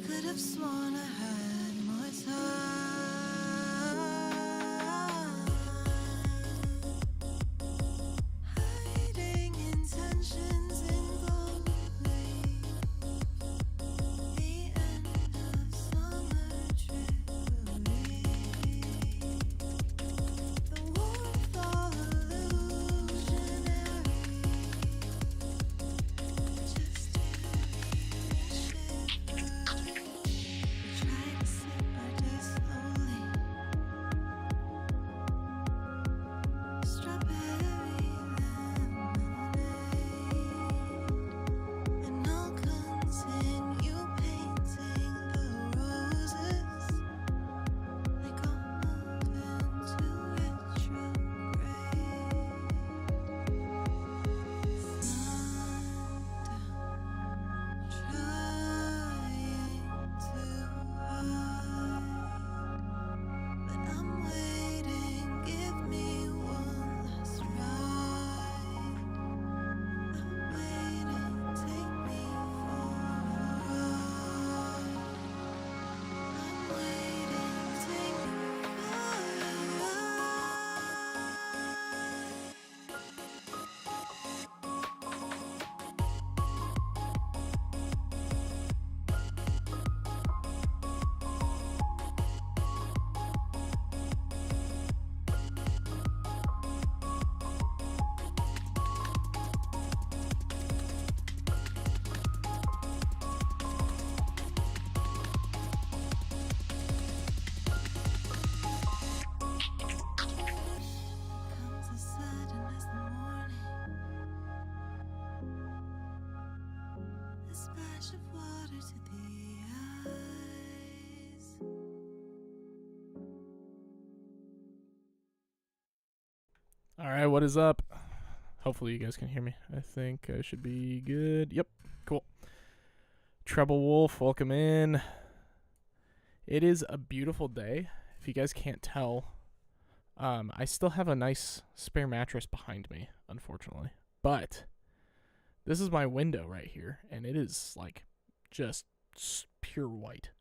could have sworn I had more time. Hiding intentions in gold leaf. The end of summer trickery. The warmth all illusionary. Just to shiver. We tried to sip our day slowly. Strawberry lemonade. And I'll continue painting the roses. They got moved into retrograde. Trying to hide, but I'm waiting. Give me one last ride. I'm waiting. Take me for a ride. I'm waiting. Take me for a ride. Comes as sudden as the morning. A splash of water to the eyes. All right, what is up? Hopefully you guys can hear me. I think I should be good. Yep, cool. Treble Wolf, welcome in. It is a beautiful day. If you guys can't tell, I still have a nice spare mattress behind me, unfortunately. But this is my window right here, and it is like just pure white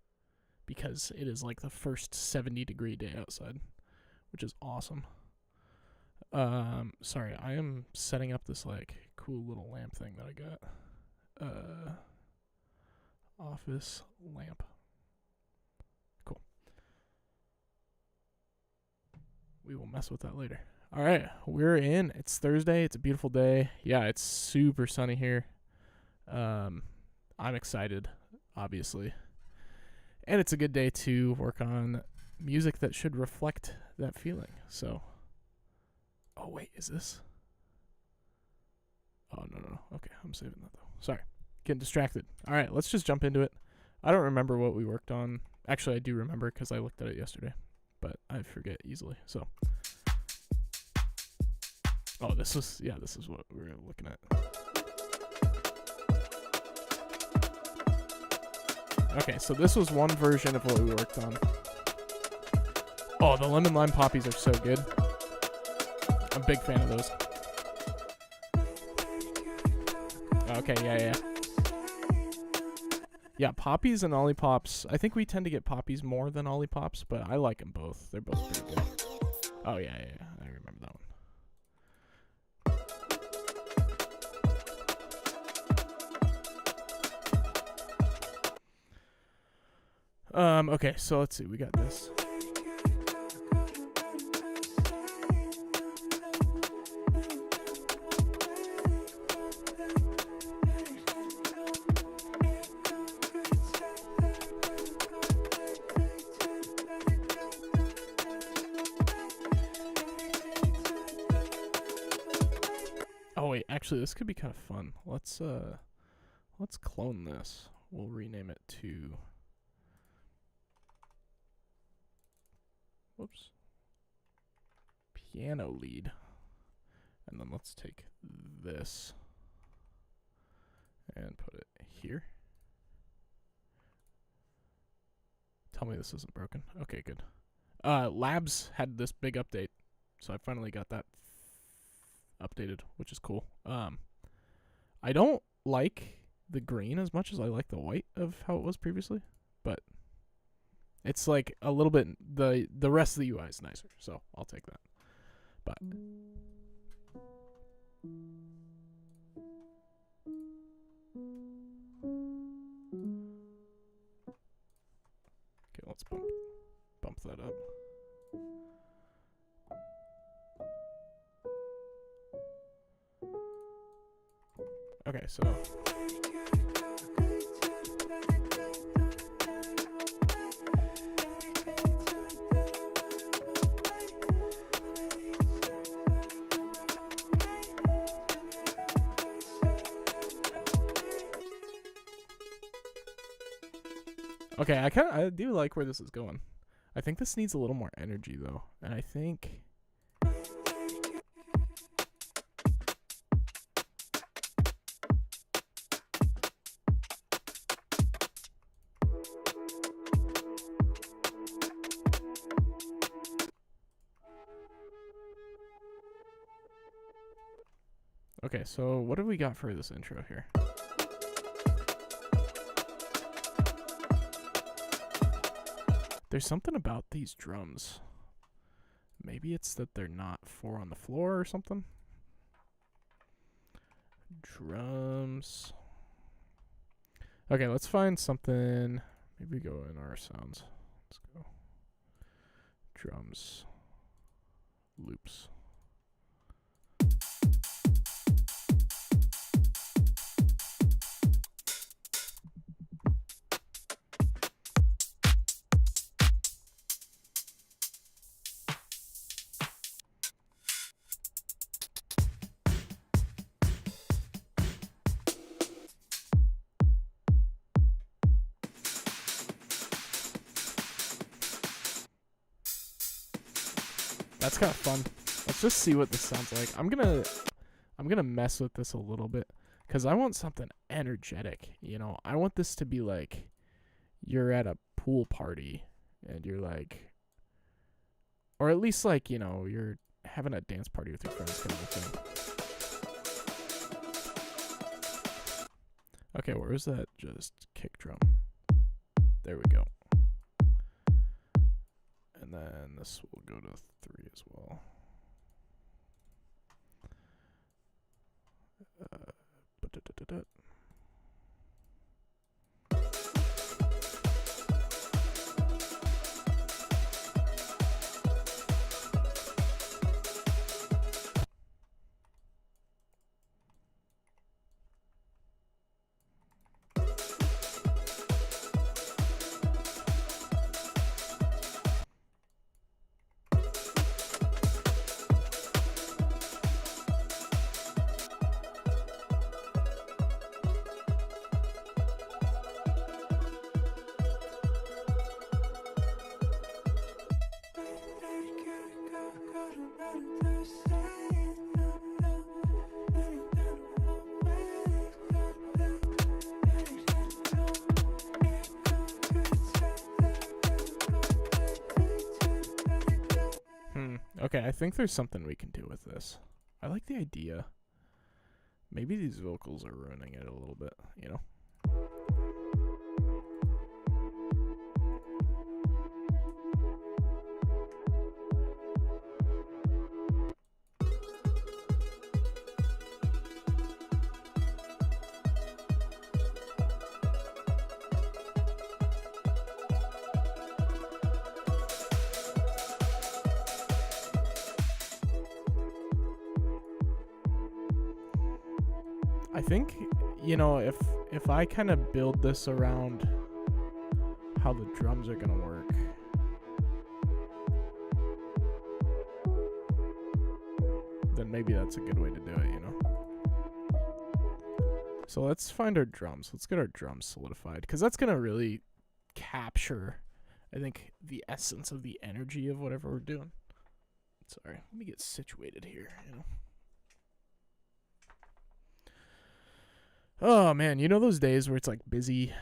because it is like the first 70-degree day outside, which is awesome. Sorry, I am setting up this like cool little lamp thing that I got. Office lamp. Cool. We will mess with that later. All right, we're in. It's Thursday. It's a beautiful day. Yeah, it's super sunny here. I'm excited, obviously. And it's a good day to work on music that should reflect that feeling. So, oh wait, is this? Oh, no. Okay, I'm saving that though. Sorry. Getting distracted. All right, let's just jump into it. I don't remember what we worked on. Actually, I do remember because I looked at it yesterday, but I forget easily. So, oh, this is what we were looking at. Okay, so this was one version of what we worked on. Oh, the lemon lime poppies are so good. I'm a big fan of those. Okay, yeah. Yeah, poppies and ollipops. I think we tend to get poppies more than ollipops, but I like them both. They're both pretty good. Oh, yeah. I remember that one. Okay, so let's see. We got this. Oh wait, actually this could be kind of fun. Let's clone this. We'll rename it to piano lead. And then let's take this and put it here. Tell me this isn't broken. Okay, good. Labs had this big update, so I finally got that updated, which is cool. I don't like the green as much as I like the white of how it was previously, but it's like a little bit the rest of the UI is nicer, so I'll take that. But okay, let's bump that up. Okay, so okay, I do like where this is going. I think this needs a little more energy though, and I think okay, so what do we got for this intro here? There's something about these drums. Maybe it's that they're not 4 on the floor or something. Drums. Okay, let's find something. Maybe we go in our sounds. Let's go. Drums. Loops. That's kind of fun. Let's just see what this sounds like. I'm gonna mess with this a little bit because I want something energetic. You know, I want this to be like you're at a pool party and you're like, or at least like, you know, you're having a dance party with your friends kind of thing. Okay, where's that just kick drum? There we go. And then this will go to 3 as well. Okay, I think there's something we can do with this. I like the idea. Maybe these vocals are ruining it a little bit, you know? I think, you know, if I kind of build this around how the drums are going to work, then maybe that's a good way to do it, you know? So let's find our drums. Let's get our drums solidified, because that's going to really capture, I think, the essence of the energy of whatever we're doing. Sorry, let me get situated here, you know? Oh man, you know those days where it's like busy,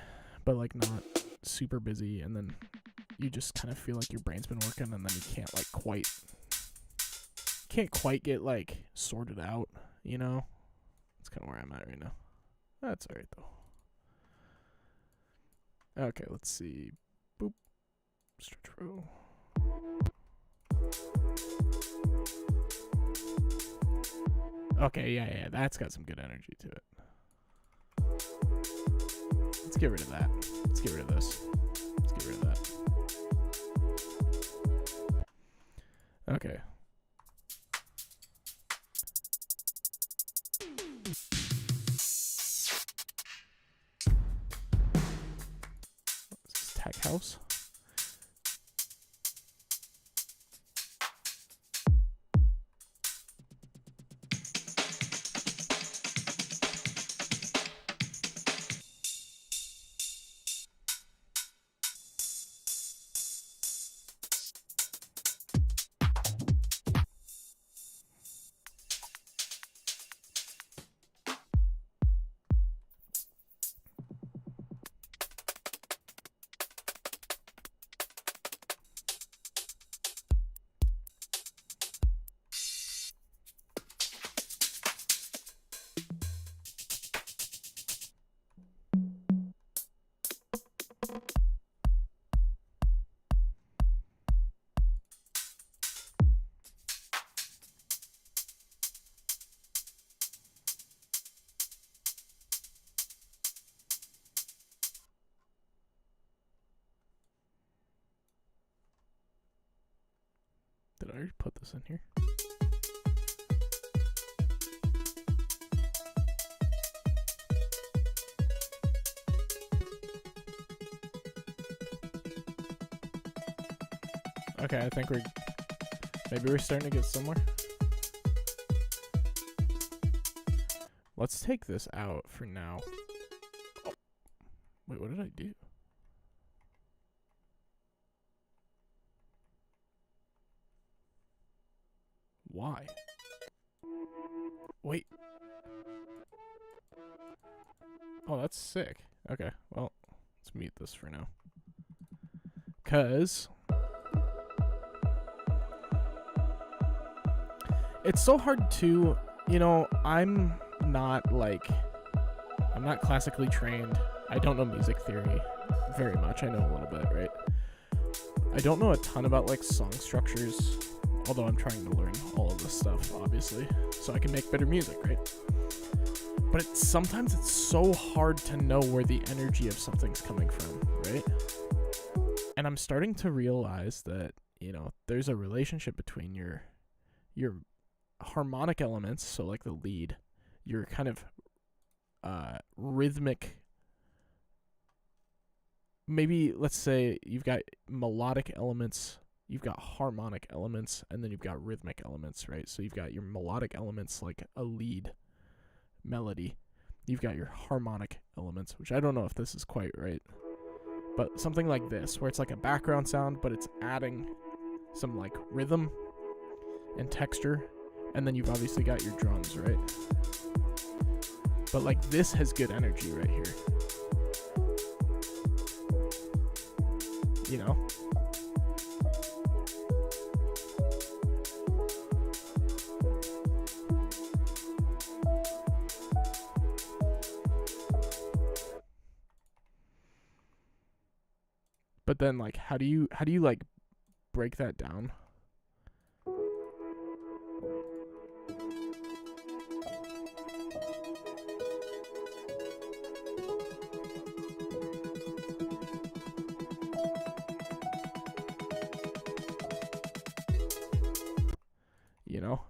but like not super busy, and then you just kind of feel like your brain's been working, and then you can't quite get like sorted out, you know? That's kind of where I'm at right now. That's alright though. Okay, let's see. Boop. Stretch row. Okay, yeah, that's got some good energy to it. Let's get rid of that. Let's get rid of this. Let's get rid of that. Okay. This is Tech House. Did I already put this in here? Okay, I think maybe we're starting to get somewhere. Let's take this out for now. Oh. Wait, what did I do? Why? Wait. Oh, that's sick. Okay, well, let's mute this for now. 'Cause it's so hard to, I'm not classically trained. I don't know music theory very much. I know a little bit, right? I don't know a ton about like song structures, although I'm trying to learn all of this stuff, obviously, so I can make better music, right? But sometimes it's so hard to know where the energy of something's coming from, right? And I'm starting to realize that, there's a relationship between your harmonic elements, so like the lead, your kind of rhythmic, maybe let's say you've got melodic elements, you've got harmonic elements, and then you've got rhythmic elements, right? So you've got your melodic elements like a lead melody. You've got your harmonic elements, which I don't know if this is quite right, but something like this, where it's like a background sound, but it's adding some like rhythm and texture, and then you've obviously got your drums, right? But like this has good energy right here. But then like how do you like break that down?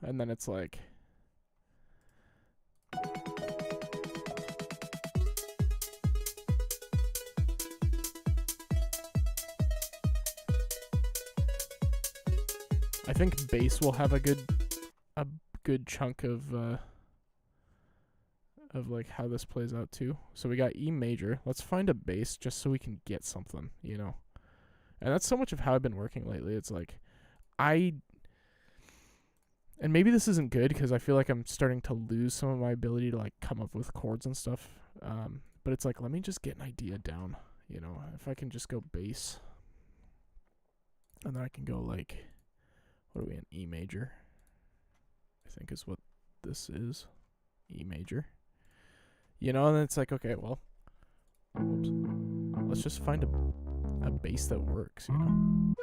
And then it's like I think bass will have a good chunk of like how this plays out too. So we got E major. Let's find a bass just so we can get something, And that's so much of how I've been working lately. It's like and maybe this isn't good because I feel like I'm starting to lose some of my ability to like come up with chords and stuff. But it's like, let me just get an idea down, if I can just go bass, and then I can go like, what are we in? E major, I think is what this is. E major, and it's like, okay, well, whoops. Let's just find a bass that works, you know?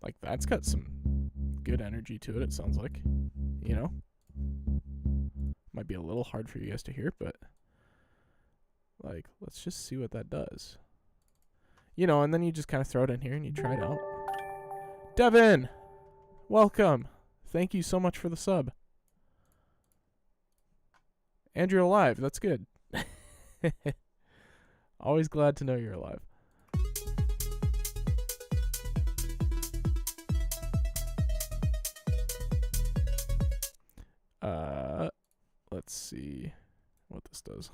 Like, that's got some good energy to it, it sounds like. You know? Might be a little hard for you guys to hear, but like, let's just see what that does. You know, and then you just kind of throw it in here and you try it out. Devin! Welcome! Thank you so much for the sub. And you're alive, that's good. Always glad to know you're alive. Let's see what this does.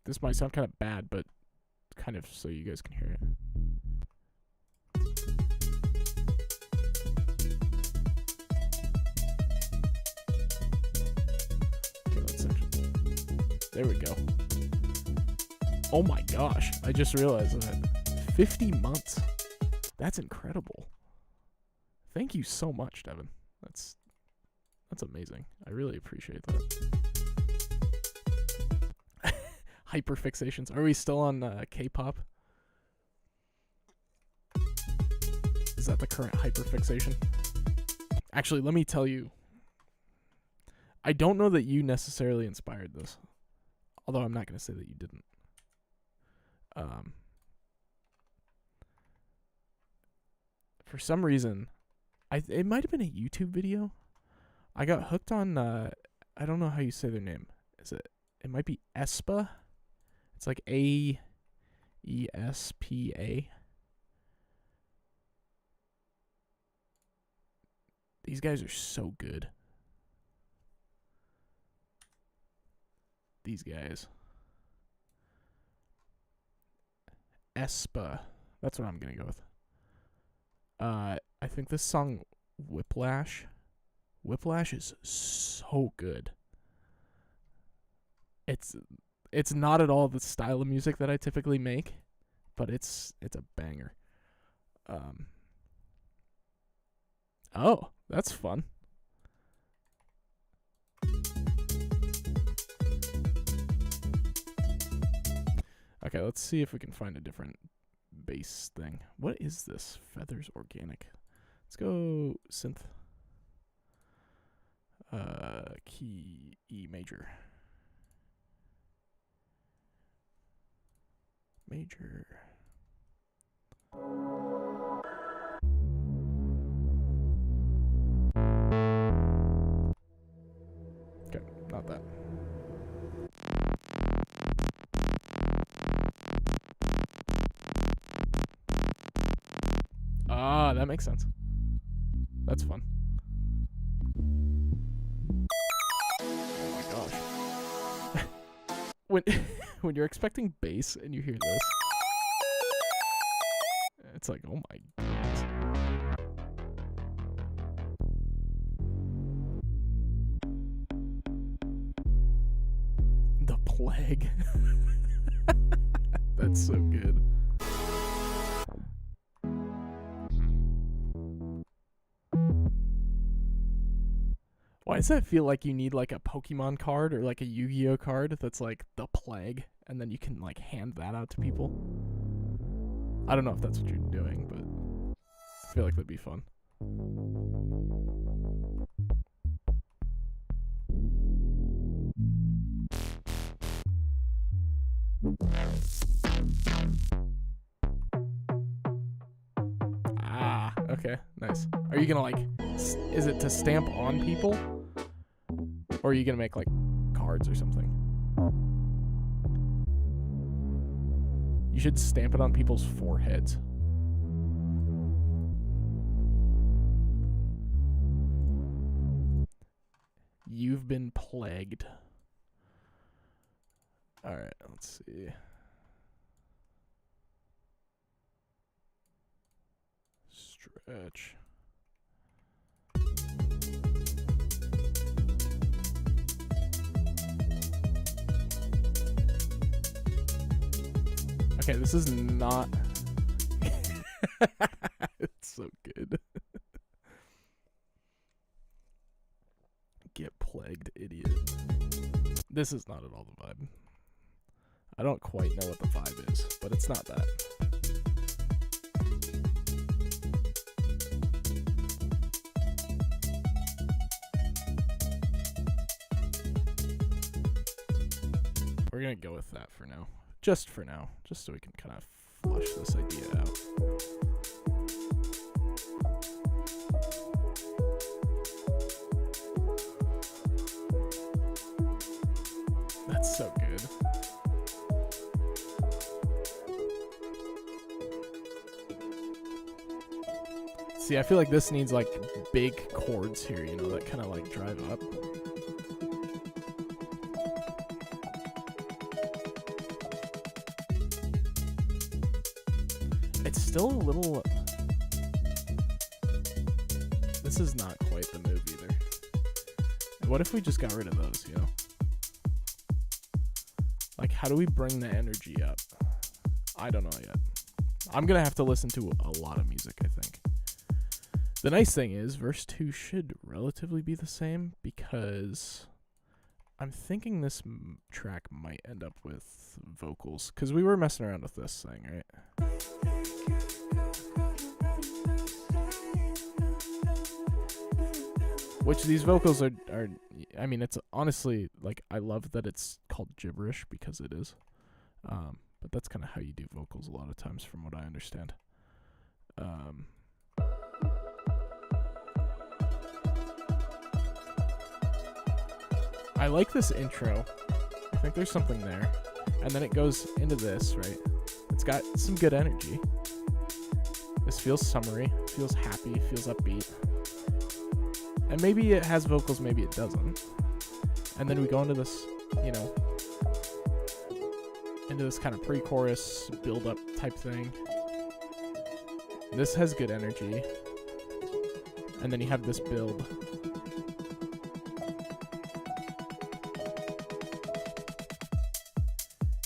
This might sound kind of bad, but kind of so you guys can hear it. Okay, let's actually, there we go. Oh my gosh, I just realized that 50 months. That's incredible. Thank you so much, Devin. That's amazing. I really appreciate that. Hyperfixations. Are we still on K-pop? Is that the current hyperfixation? Actually, let me tell you. I don't know that you necessarily inspired this. Although I'm not going to say that you didn't. For some reason, it might have been a YouTube video. I got hooked on, I don't know how you say their name. It might be aespa. It's like aespa. These guys are so good. These guys. aespa. That's what I'm going to go with. I think this song Whiplash is so good. It's not at all the style of music that I typically make, but it's a banger. Oh, that's fun. Okay, let's see if we can find a different bass thing. What is this? Feathers Organic. Let's go synth. Key E major. Major. Okay, not that. Ah, that makes sense. That's fun. Oh my gosh. when you're expecting bass and you hear this, it's like, oh my goodness. The Plague. That's so good. Why does that feel like you need like a Pokemon card or like a Yu-Gi-Oh card that's like the Plague, and then you can like hand that out to people? I don't know if that's what you're doing, but I feel like that'd be fun. Ah, okay, nice. Are you gonna like, is it to stamp on people? Or are you gonna make like cards or something? You should stamp it on people's foreheads. You've been plagued. Alright, let's see. Stretch. Okay, this is not. It's so good. Get plagued, idiot. This is not at all the vibe. I don't quite know what the vibe is, but it's not that. We're gonna go with that for now. Just for now. Just so we can kind of flush this idea out. That's so good. See, I feel like this needs like big chords here, you know, that kind of like drive up. It's still a little... This is not quite the move either. What if we just got rid of those, you know? Like, how do we bring the energy up? I don't know yet. I'm gonna have to listen to a lot of music, I think. The nice thing is, verse 2 should relatively be the same, because I'm thinking this track might end up with vocals, because we were messing around with this thing, right? Which these vocals are, I mean, it's honestly, like, I love that it's called gibberish, because it is. But that's kind of how you do vocals a lot of times, from what I understand. I like this intro. I think there's something there. And then it goes into this, right? It's got some good energy. This feels summery, feels happy, feels upbeat. And maybe it has vocals, maybe it doesn't. And then we go into this, you know, into this kind of pre-chorus, build-up type thing. This has good energy. And then you have this build.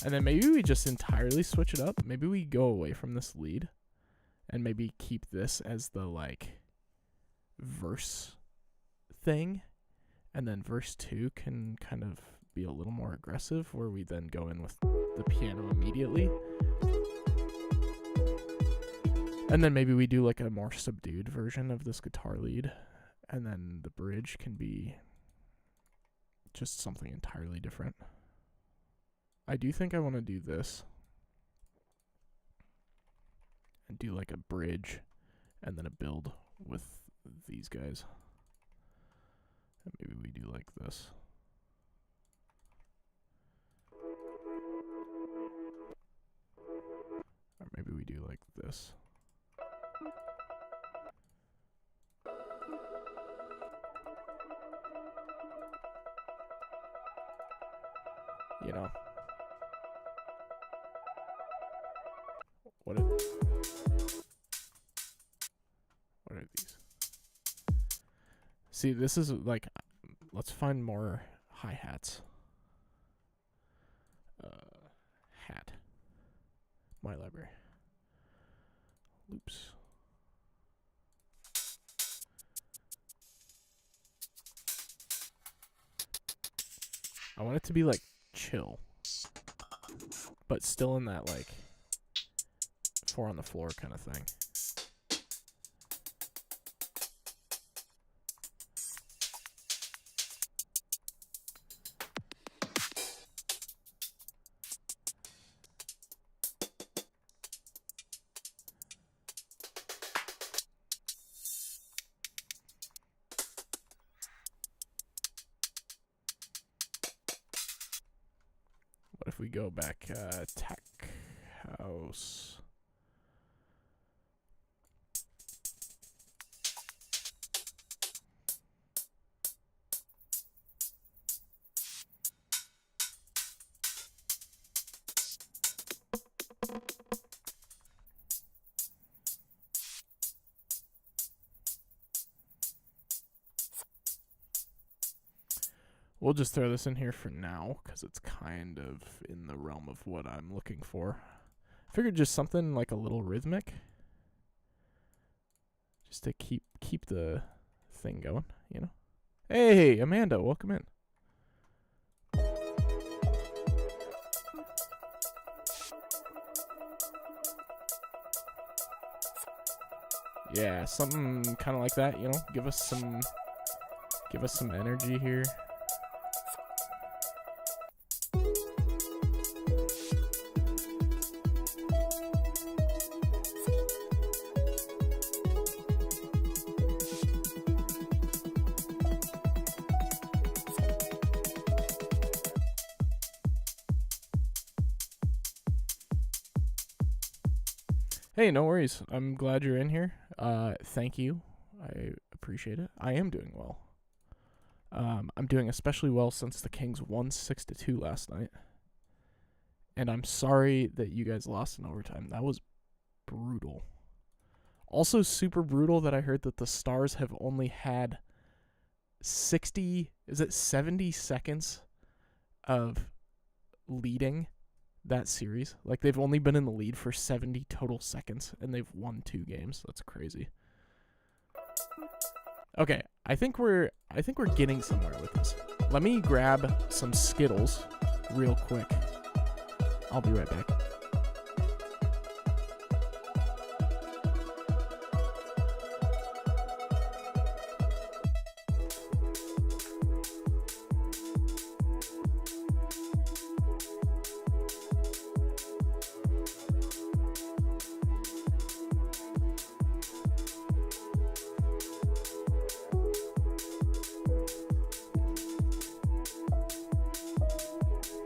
And then maybe we just entirely switch it up. Maybe we go away from this lead and maybe keep this as the, like, verse thing. And then verse 2 can kind of be a little more aggressive, where we then go in with the piano immediately. And then maybe we do, like, a more subdued version of this guitar lead. And then the bridge can be just something entirely different. I do think I want to do this and do like a bridge and then a build with these guys. And maybe we do like this. Or maybe we do like this. You know. What are these? See, this is like, let's find more hi-hats. Hat. My library. Loops. I want it to be like chill, but still in that like 4 on the floor kind of thing. What if we go back tech house? We'll just throw this in here for now, because it's kind of in the realm of what I'm looking for. Figured just something like a little rhythmic, just to keep the thing going, you know. Hey, Amanda, welcome in. Yeah, something kind of like that, you know. Give us some energy here. Hey, no worries. I'm glad you're in here. Thank you. I appreciate it. I am doing well. I'm doing especially well since the Kings won 6-2 last night. And I'm sorry that you guys lost in overtime. That was brutal. Also super brutal that I heard that the Stars have only had 70 seconds of leading that series. Like, they've only been in the lead for 70 total seconds, and they've won 2 games. That's crazy. Okay, I think we're getting somewhere with this. Let me grab some Skittles real quick. I'll be right back.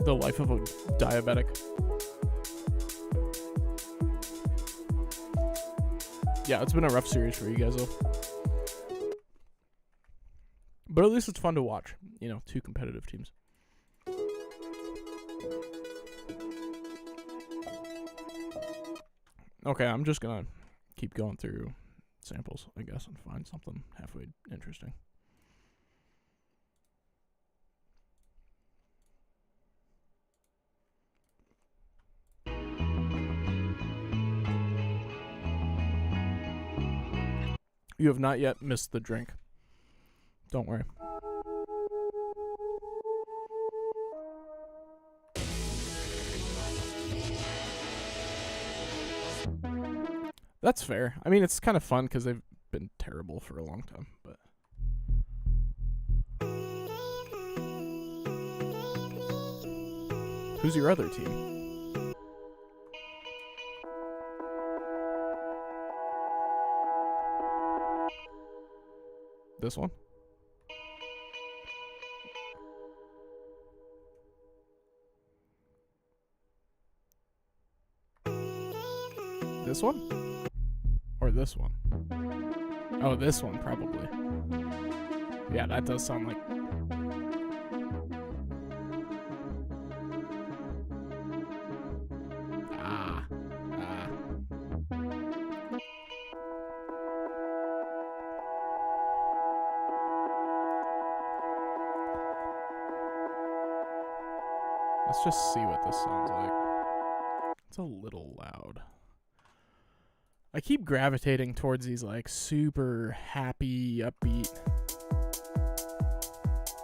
The life of a diabetic. Yeah, it's been a rough series for you guys, though. But at least it's fun to watch. You know, 2 competitive teams. Okay, I'm just gonna keep going through samples, I guess, and find something halfway interesting. You have not yet missed the drink. Don't worry. That's fair. I mean, it's kind of fun because they've been terrible for a long time, but... Who's your other team? This one? This one? Or this one? Oh, this one, probably. Yeah, that does sound like... Let's just see what this sounds like. It's a little loud. I keep gravitating towards these like super happy, upbeat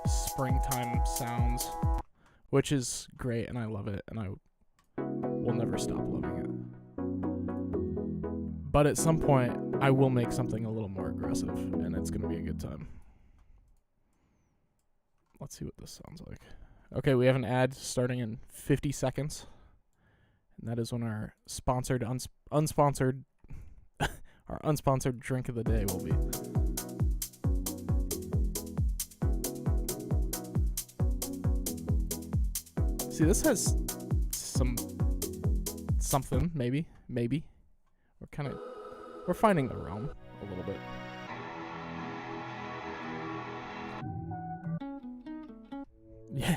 springtime sounds, which is great and I love it and I will never stop loving it. But at some point, I will make something a little more aggressive and it's going to be a good time. Let's see what this sounds like. Okay, we have an ad starting in 50 seconds. And that is when our sponsored, unsponsored our unsponsored drink of the day will be. See, this has something, maybe. We're finding the realm a little bit. Yeah.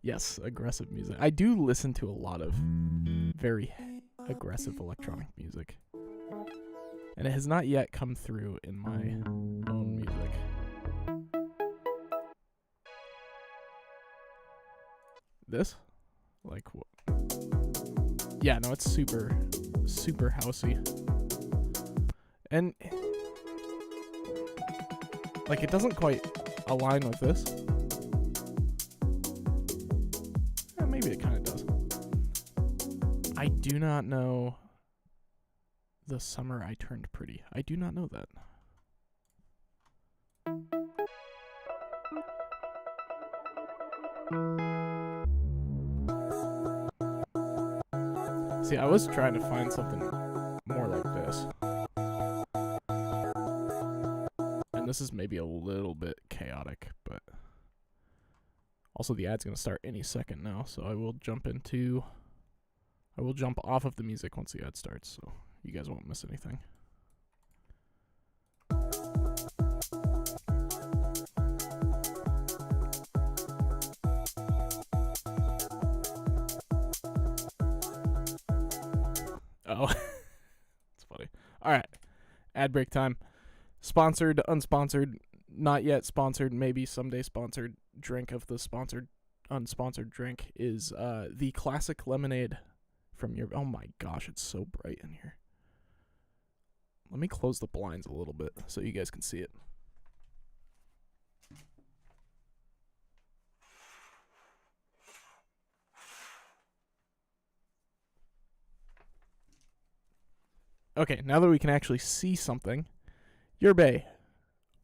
Yes, aggressive music. I do listen to a lot of very aggressive electronic music. And it has not yet come through in my own music. This? Like what? Yeah, no, it's super, super housey. And, like, it doesn't quite align with this. Maybe it kind of does. I do not know the summer I turned pretty. I do not know that. See, I was trying to find something more like this. And this is maybe a little bit chaotic, but also the ad's going to start any second now, so I will jump off of the music once the ad starts, so you guys won't miss anything. Oh, it's funny. All right, ad break time. Sponsored, unsponsored, not yet sponsored, maybe someday sponsored drink of the sponsored, unsponsored drink is the classic lemonade from your... Oh my gosh, it's so bright in here. Let me close the blinds a little bit so you guys can see it. Okay, now that we can actually see something, Yerba.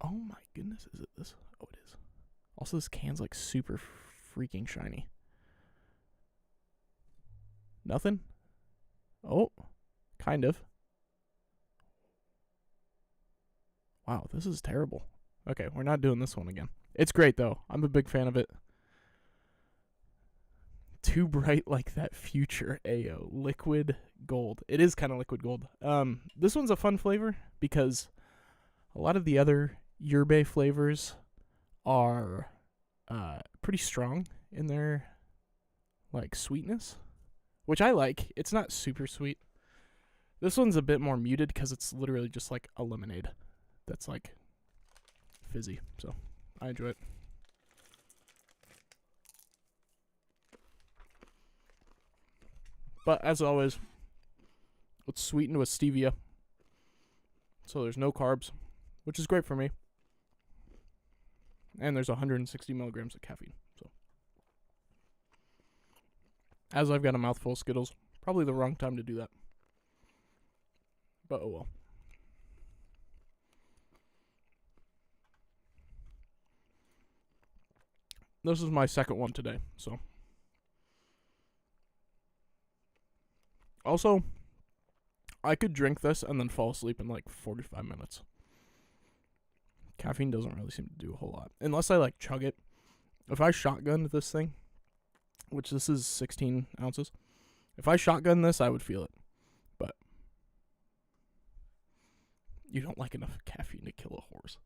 Oh my goodness, is it this? Oh, it is. Also, this can's like super freaking shiny. Nothing? Oh, kind of. Wow, this is terrible. Okay, we're not doing this one again. It's great, though. I'm a big fan of it. Too bright like that future AO. Liquid gold. It is kind of liquid gold. This one's a fun flavor because a lot of the other yerba flavors are pretty strong in their like sweetness, which I like. It's not super sweet. This one's a bit more muted because it's literally just like a lemonade that's like fizzy. So I enjoy it. But as always, it's sweetened with stevia, so there's no carbs, which is great for me. And there's 160 milligrams of caffeine. So, as I've got a mouthful of Skittles, probably the wrong time to do that. But oh well. This is my second one today, so. Also, I could drink this and then fall asleep in like 45 minutes. Caffeine doesn't really seem to do a whole lot. Unless I like chug it. If I shotgunned this thing, which this is 16 ounces. If I shotgun this, I would feel it. But you don't like enough caffeine to kill a horse.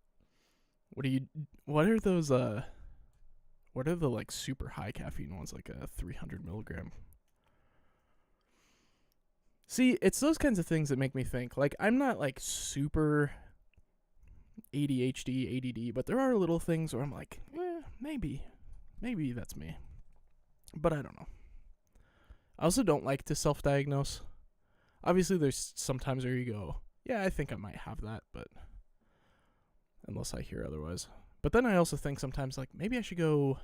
What are those what are the like super high caffeine ones, like a 300 milligram? See, it's those kinds of things that make me think. Like, I'm not, like, super ADHD, ADD, but there are little things where I'm like, maybe that's me. But I don't know. I also don't like to self-diagnose. Obviously, there's sometimes where you go, yeah, I think I might have that, but unless I hear otherwise. But then I also think sometimes, like, maybe I should go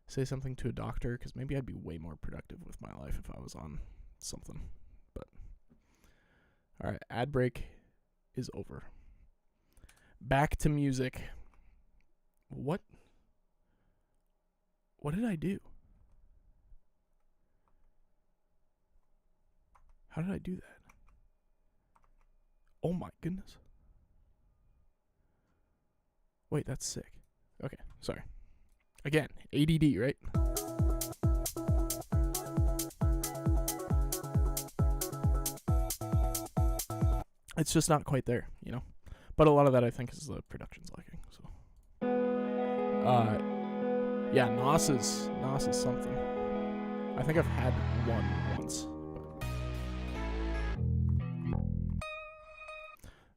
say something to a doctor, because maybe I'd be way more productive with my life if I was on something. But all right, ad break is over. Back to music. What did I do? How did I do that? Oh my goodness. Wait, that's sick. Okay, sorry. Again, ADD, right? It's just not quite there, you know. But a lot of that I think is the production's lacking. So, yeah, Nos is something. I think I've had one once.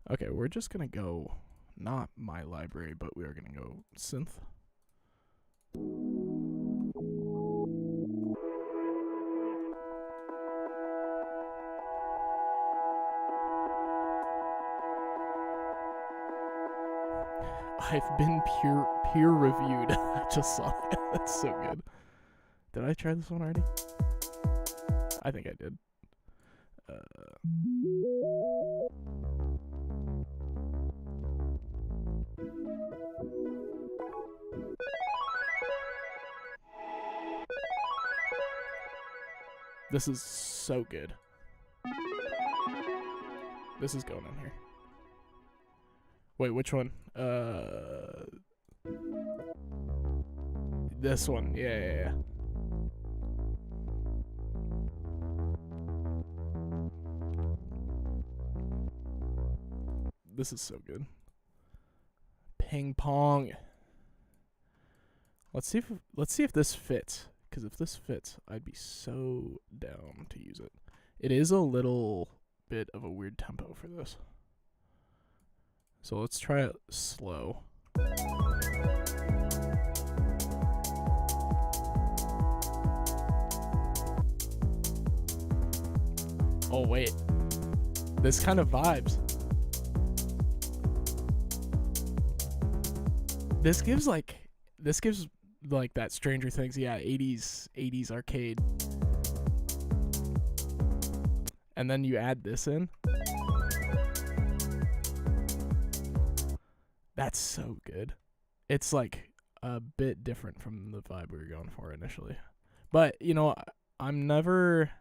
But okay, we're just gonna go not my library, but we are gonna go synth. I've been peer reviewed. I just saw that. That's so good. Did I try this one already? I think I did. This is so good. This is going in here. Wait, which one? This one. Yeah. This is so good. Ping pong. Let's see if this fits. Because if this fits, I'd be so down to use it. It is a little bit of a weird tempo for this. So let's try it slow. Oh wait. This kind of vibes. This gives like that Stranger Things, 80s arcade. And then you add this in. That's so good. It's like a bit different from the vibe we were going for initially. But, you know, I'm never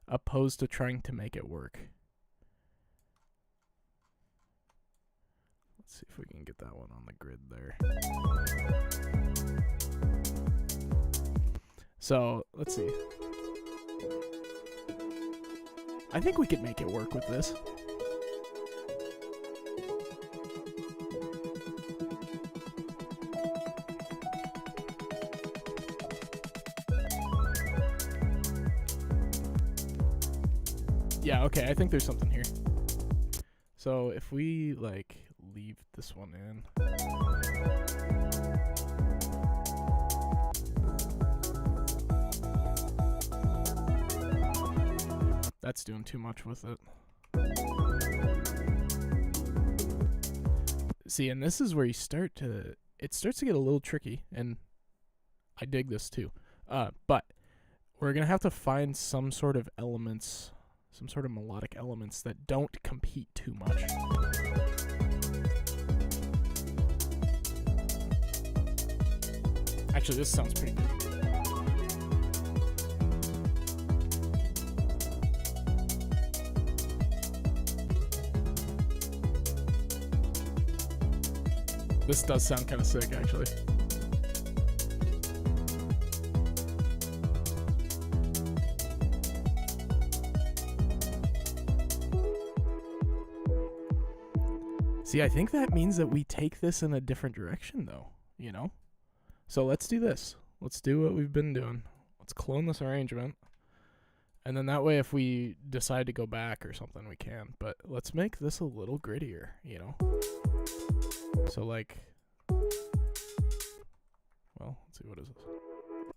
opposed to trying to make it work. Let's see if we can get that one on the grid there. So, let's see. I think we could make it work with this. Yeah, okay, I think there's something here. So, if we, like, leave this one in. That's doing too much with it. See, and this is where it starts to get a little tricky, and I dig this too. But we're going to have to find some sort of elements, some sort of melodic elements that don't compete too much. Actually, this sounds pretty good. This does sound kind of sick, actually. See, I think that means that we take this in a different direction, though, you know? So let's do this. Let's do what we've been doing. Let's clone this arrangement. And then that way, if we decide to go back or something, we can. But let's make this a little grittier, you know? So, like, well, let's see, what is this?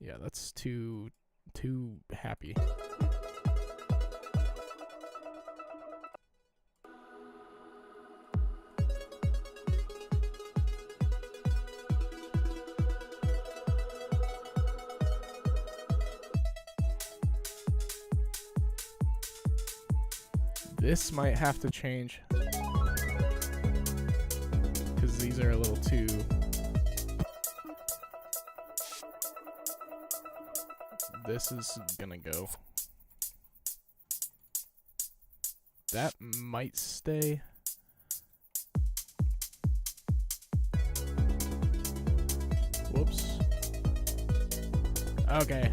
Yeah, that's too happy. This might have to change. Because these are a little too... This is gonna go. That might stay. Whoops. Okay.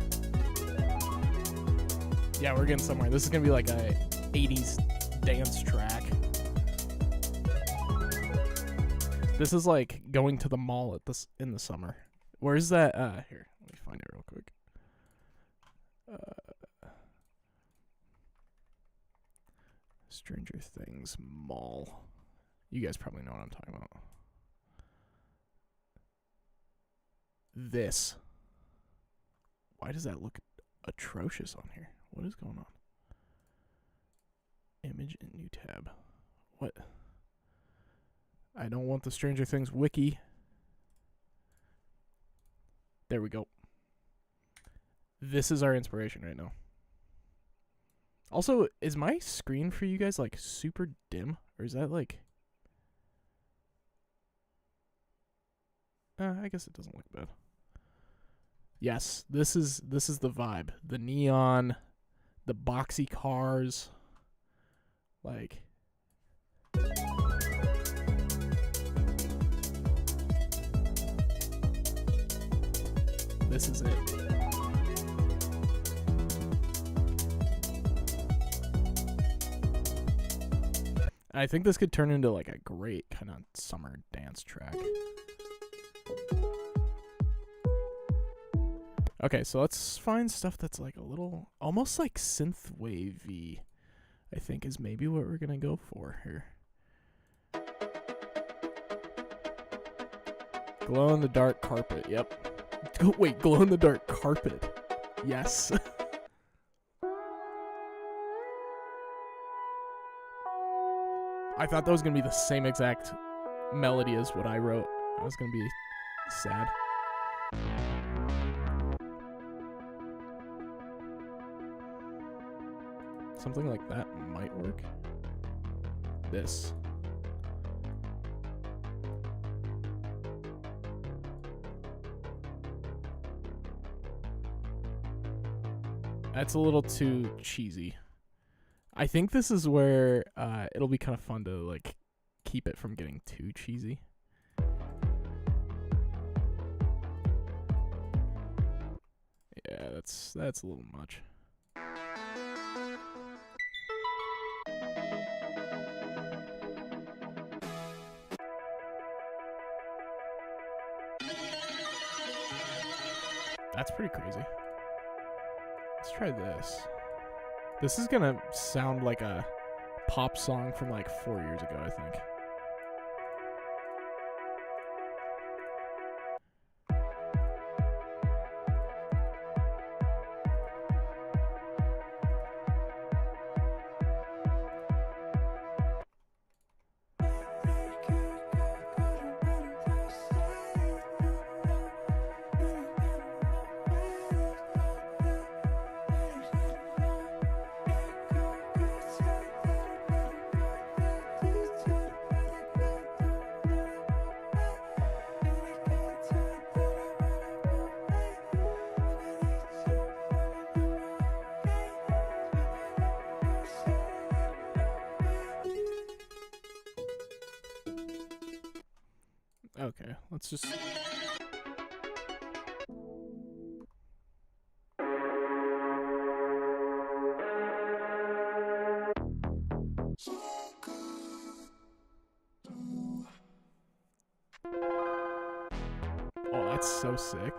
Yeah, we're getting somewhere. This is gonna be like a 80s dance track. This is like going to the mall in the summer. Where's that? Here, let me find it real quick. Stranger Things mall. You guys probably know what I'm talking about. This. Why does that look atrocious on here? What is going on? Image in new tab. What? I don't want the Stranger Things wiki. There we go. This is our inspiration right now. Also, is my screen for you guys like super dim, or is that like? I guess it doesn't look bad. Yes, this is the vibe. The neon, the boxy cars, like. This is it. I think this could turn into like a great kind of summer dance track. Okay, so let's find stuff that's like a little, almost like synth wavy, I think is maybe what we're gonna go for here. Glow in the dark carpet, yep. Wait, glow in the dark carpet. Yes. I thought that was gonna be the same exact melody as what I wrote. I was gonna be sad. Something like that might work. This. That's a little too cheesy. I think this is where it'll be kind of fun to like keep it from getting too cheesy. Yeah, that's a little much. That's pretty crazy. Let's try this. This is gonna sound like a pop song from like 4 years ago, I think. Okay, let's just... Oh, that's so sick.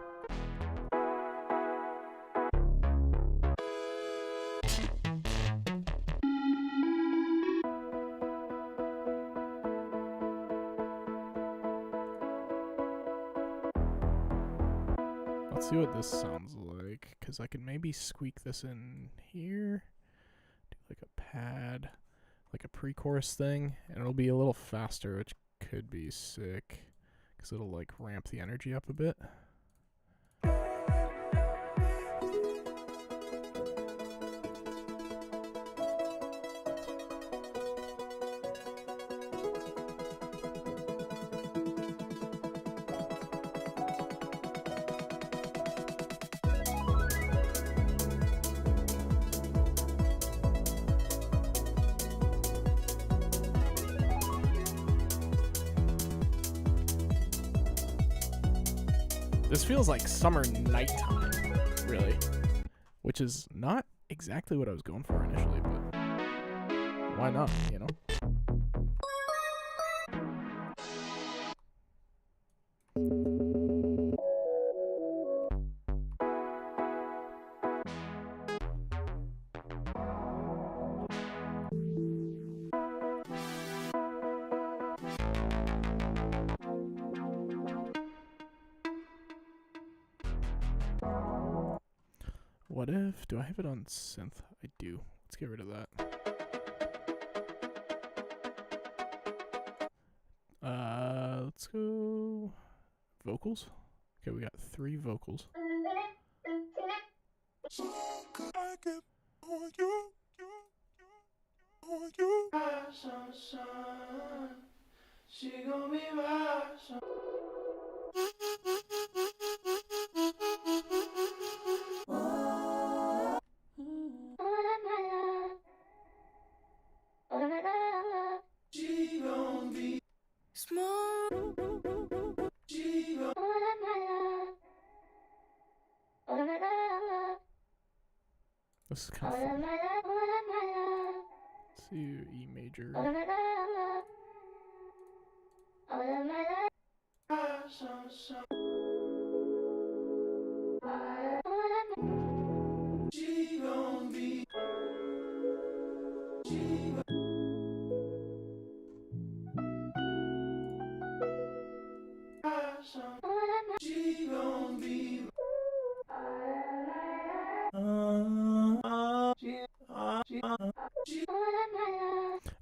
Let's see what this sounds like, because I can maybe squeak this in here. Do like a pad, like a pre-chorus thing, and it'll be a little faster, which could be sick, because it'll like ramp the energy up a bit. This feels like summer nighttime, really, which is not exactly what I was going for initially, but why not, you know? What if, do I have it on synth? I do. Let's get rid of that. Let's go vocals. Okay, we got 3 vocals. Small. This is kind of fun. Let's see, E major.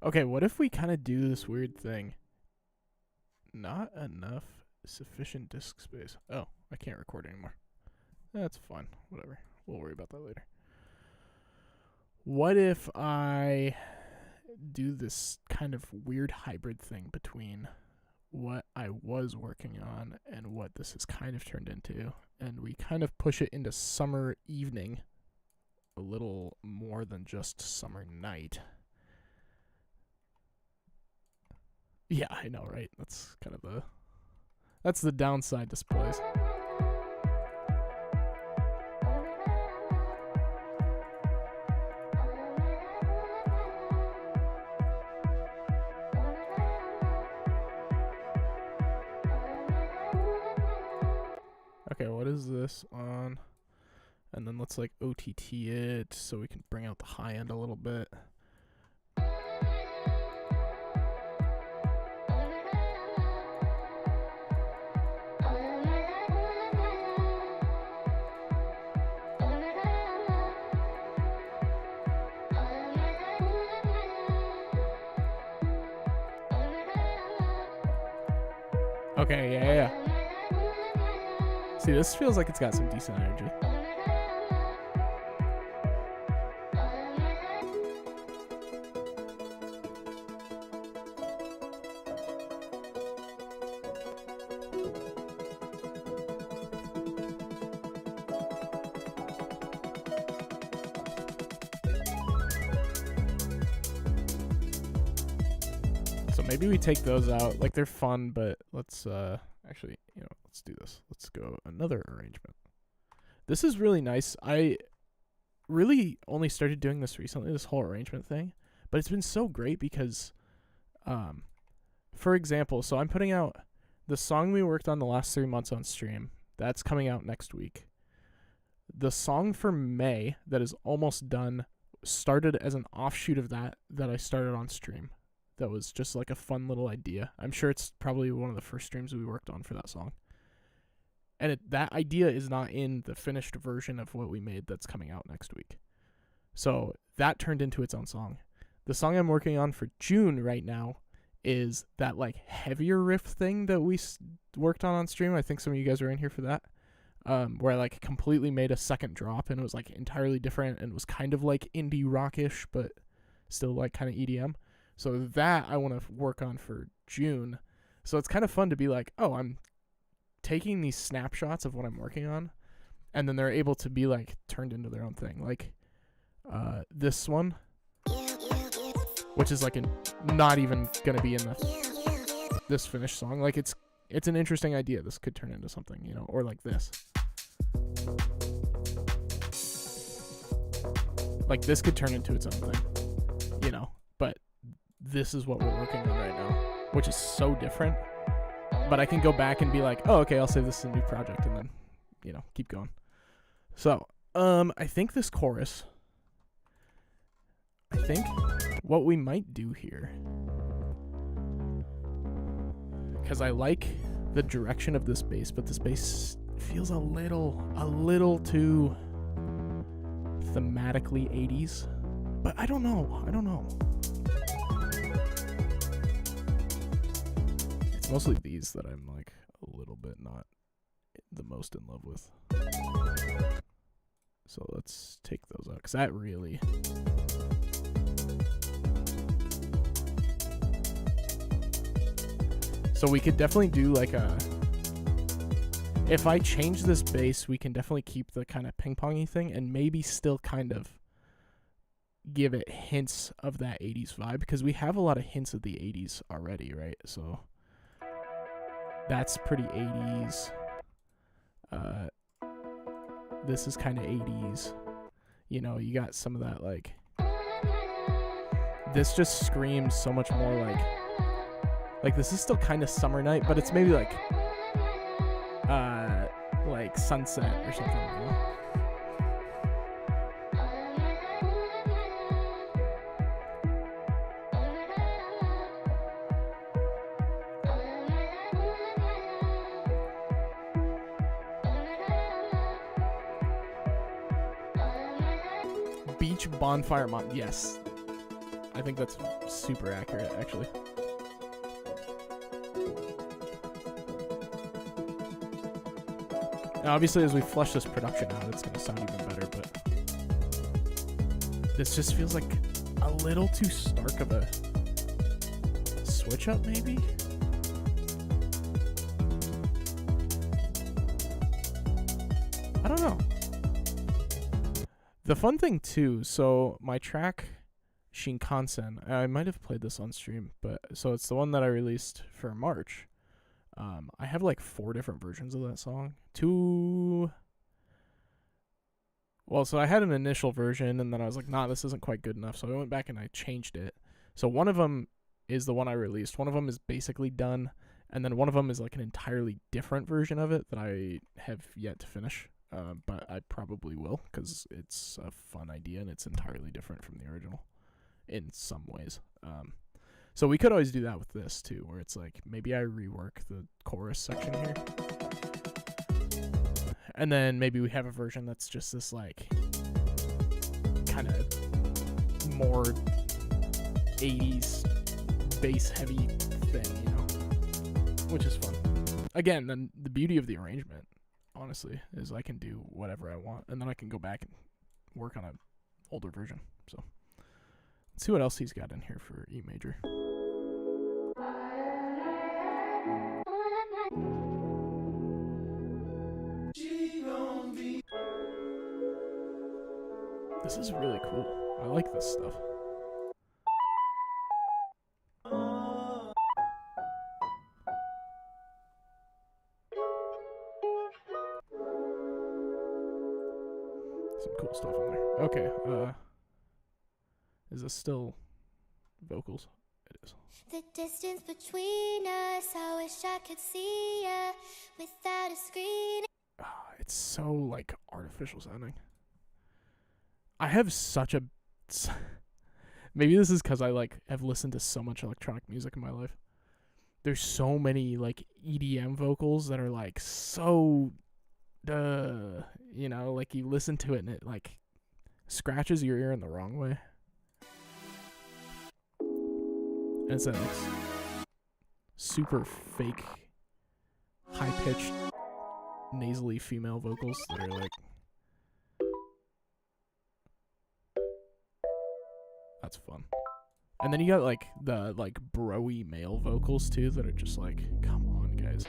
Okay, what if we kind of do this weird thing? Not enough sufficient disk space. Oh, I can't record anymore. That's fine. Whatever. We'll worry about that later. What if I do this kind of weird hybrid thing between what I was working on and what this has kind of turned into, and we kind of push it into summer evening a little more than just summer night. Yeah, I know, right? That's kind of the downside to Splice. Okay, what is this on? And then let's like OTT it so we can bring out the high end a little bit. Okay, yeah. See, this feels like it's got some decent energy. So maybe we take those out. Like, they're fun, but let's actually, let's do this. Let's go another arrangement. This is really nice. I really only started doing this recently, this whole arrangement thing, but it's been so great because, for example, so I'm putting out the song we worked on the last 3 months on stream. That's coming out next week. The song for May that is almost done started as an offshoot of that I started on stream. That was just like a fun little idea. I'm sure it's probably one of the first streams we worked on for that song. And that idea is not in the finished version of what we made that's coming out next week. So that turned into its own song. The song I'm working on for June right now is that like heavier riff thing that we worked on stream. I think some of you guys were in here for that. Where I like completely made a second drop and it was like entirely different and was kind of like indie rockish, but still like kind of EDM. So that I want to work on for June. So it's kind of fun to be like, oh, I'm taking these snapshots of what I'm working on, and then they're able to be like turned into their own thing. Like this one, which is like not even gonna be in this finished song. Like it's an interesting idea. This could turn into something, or like this. Like this could turn into its own thing, but this is what we're working on right now, which is so different. But I can go back and be like, oh, okay, I'll save this as a new project and then, keep going. So, I think this chorus, I think what we might do here, because I like the direction of this bass, but this bass feels a little too thematically 80s. But I don't know. It's mostly these that I'm like a little bit not the most in love with. So let's take those out, because that really... So we could definitely do like a... If I change this bass, we can definitely keep the kind of ping-pongy thing and maybe still kind of give it hints of that 80s vibe, because we have a lot of hints of the 80s already, right? So that's pretty 80s. This is kind of 80s. You know, you got some of that, like... This just screams so much more like this is still kind of Summer Night, but it's maybe like Sunset or something, you know? Beach bonfire yes. I think that's super accurate, actually. Now, obviously, as we flush this production out, it's going to sound even better, but this just feels like a little too stark of a switch up, maybe? I don't know. The fun thing, too, so my track, Shinkansen, I might have played this on stream, but so it's the one that I released for March. I have like 4 different versions of that song. So I had an initial version, and then I was like, nah, this isn't quite good enough. So I went back and I changed it. So one of them is the one I released. One of them is basically done, and then one of them is like an entirely different version of it that I have yet to finish. But I probably will, because it's a fun idea and it's entirely different from the original in some ways. So we could always do that with this too, where it's like, maybe I rework the chorus section here. And then maybe we have a version that's just this like kind of more 80s bass heavy thing, you know, which is fun. Again, then the beauty of the arrangement, honestly, is I can do whatever I want, and then I can go back and work on an older version. So let's see what else he's got in here for E major. This is really cool. I like this stuff. Some cool stuff in there. Okay, is this still vocals? It is. The distance between us, I wish I could see ya without a screen. It's so like artificial sounding. I have such a maybe this is because I like have listened to so much electronic music in my life. There's so many like EDM vocals that are like so you know, like you listen to it and it like scratches your ear in the wrong way. And it's like super fake, high-pitched, nasally female vocals that are like... That's fun. And then you got like the like bro-y male vocals too that are just like, come on, guys.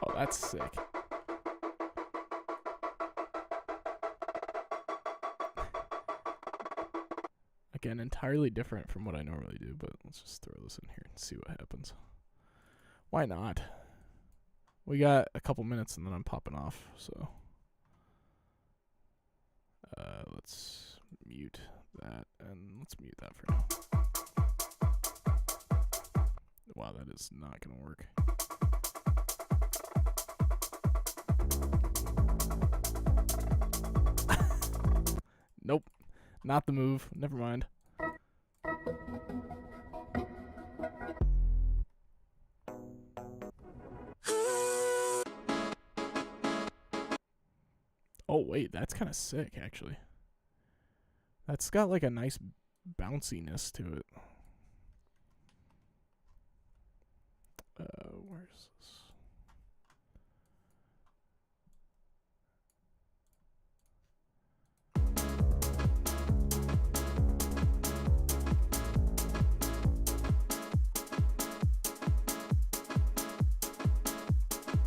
Oh, that's sick. Again, entirely different from what I normally do, but let's just throw this in here and see what happens. Why not? We got a couple minutes and then I'm popping off, so... let's mute that, and let's mute that for now. Wow, that is not gonna work. Not the move. Never mind. Oh, wait. That's kind of sick, actually. That's got like a nice bounciness to it. Where's this?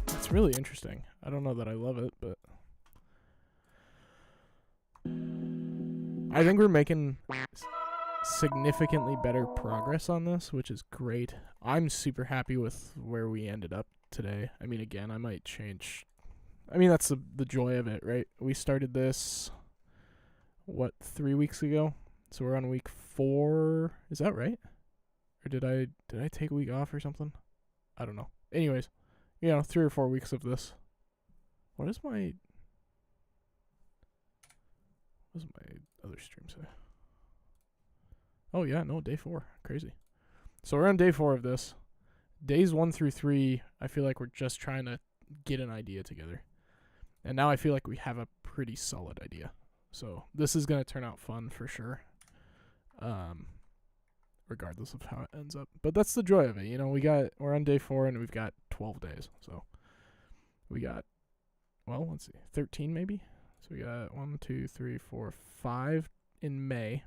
That's really interesting. I don't know that I love it, but I think we're making significantly better progress on this, which is great. I'm super happy with where we ended up today. I mean, again, I might change. I mean, that's the joy of it, right? We started this, 3 weeks ago? So we're on week 4. Is that right? Or did I take a week off or something? I don't know. Anyways, 3 or 4 weeks of this. What does my other stream say? Oh, yeah, no, day 4. Crazy. So we're on day 4 of this. Days 1 through 3, I feel like we're just trying to get an idea together. And now I feel like we have a pretty solid idea. So this is going to turn out fun for sure. Regardless of how it ends up. But that's the joy of it. We're on day 4 and we've got 12 days. So we got, let's see, 13 maybe? So we got 1, 2, 3, 4, 5 in May.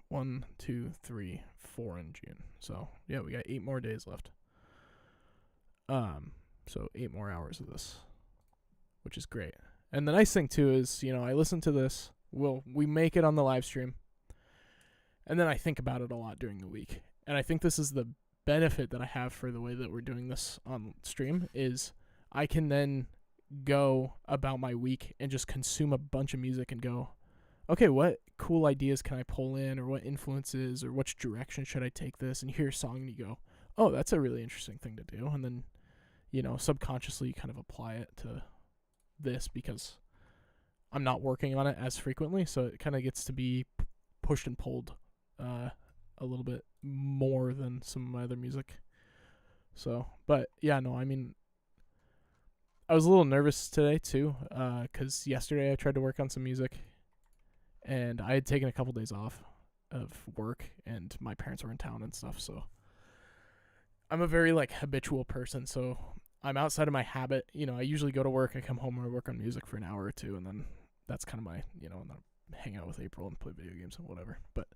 1, 2, 3, 4 in June. So yeah, we got 8 more days left. So 8 more hours of this, which is great. And the nice thing too is, I listen to this. We make it on the live stream, and then I think about it a lot during the week. And I think this is the benefit that I have for the way that we're doing this on stream is I can then go about my week and just consume a bunch of music and go, okay, what cool ideas can I pull in, or what influences, or which direction should I take this? And you hear a song and you go, oh, that's a really interesting thing to do. And then, subconsciously you kind of apply it to this because I'm not working on it as frequently. So it kind of gets to be pushed and pulled a little bit more than some of my other music. So, but yeah, no, I mean, I was a little nervous today too, because yesterday I tried to work on some music. And I had taken a couple days off of work, and my parents were in town and stuff. So I'm a very habitual person. So I'm outside of my habit. I usually go to work, I come home, and I work on music for an hour or two, and then that's kind of my, and then hang out with April and play video games and whatever. But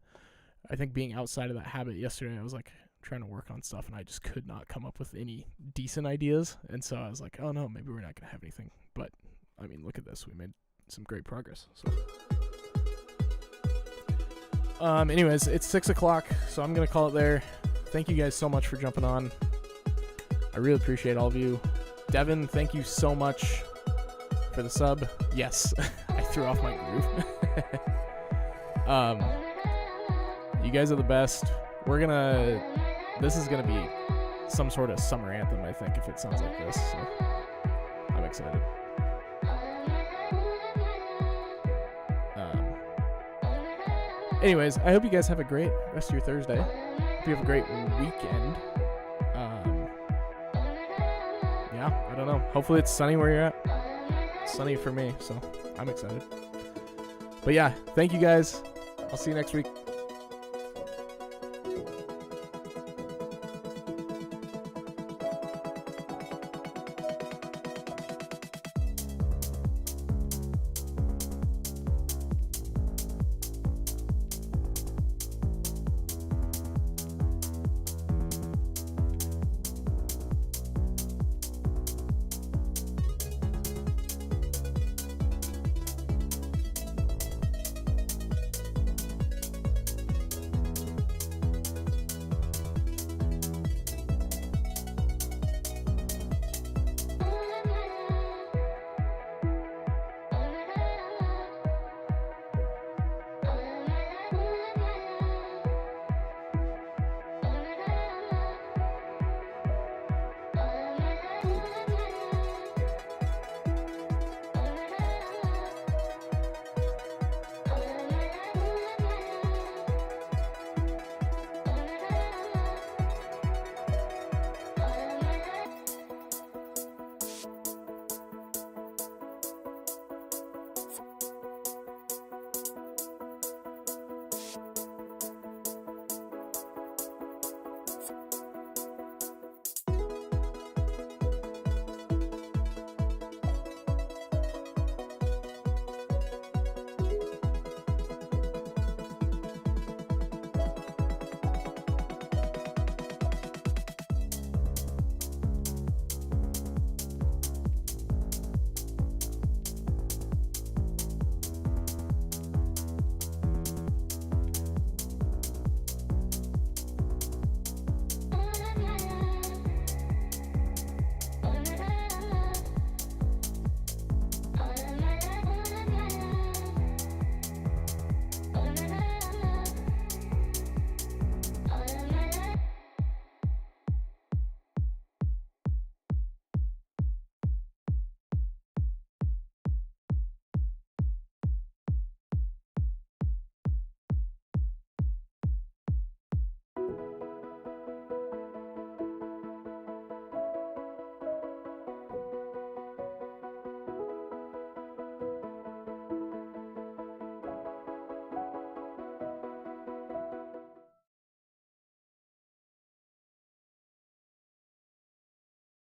I think being outside of that habit yesterday, I was trying to work on stuff, and I just could not come up with any decent ideas. And so I was like, oh no, maybe we're not gonna have anything. But I mean, look at this, we made some great progress. So. Anyways, it's 6 o'clock, so I'm going to call it there. Thank you guys so much for jumping on. I really appreciate all of you. Devin, thank you so much for the sub. Yes, I threw off my groove. You guys are the best. This is going to be some sort of summer anthem, I think, if it sounds like this. So I'm excited. Anyways, I hope you guys have a great rest of your Thursday. Hope you have a great weekend. Yeah, I don't know. Hopefully it's sunny where you're at. It's sunny for me, so I'm excited. But yeah, thank you guys. I'll see you next week.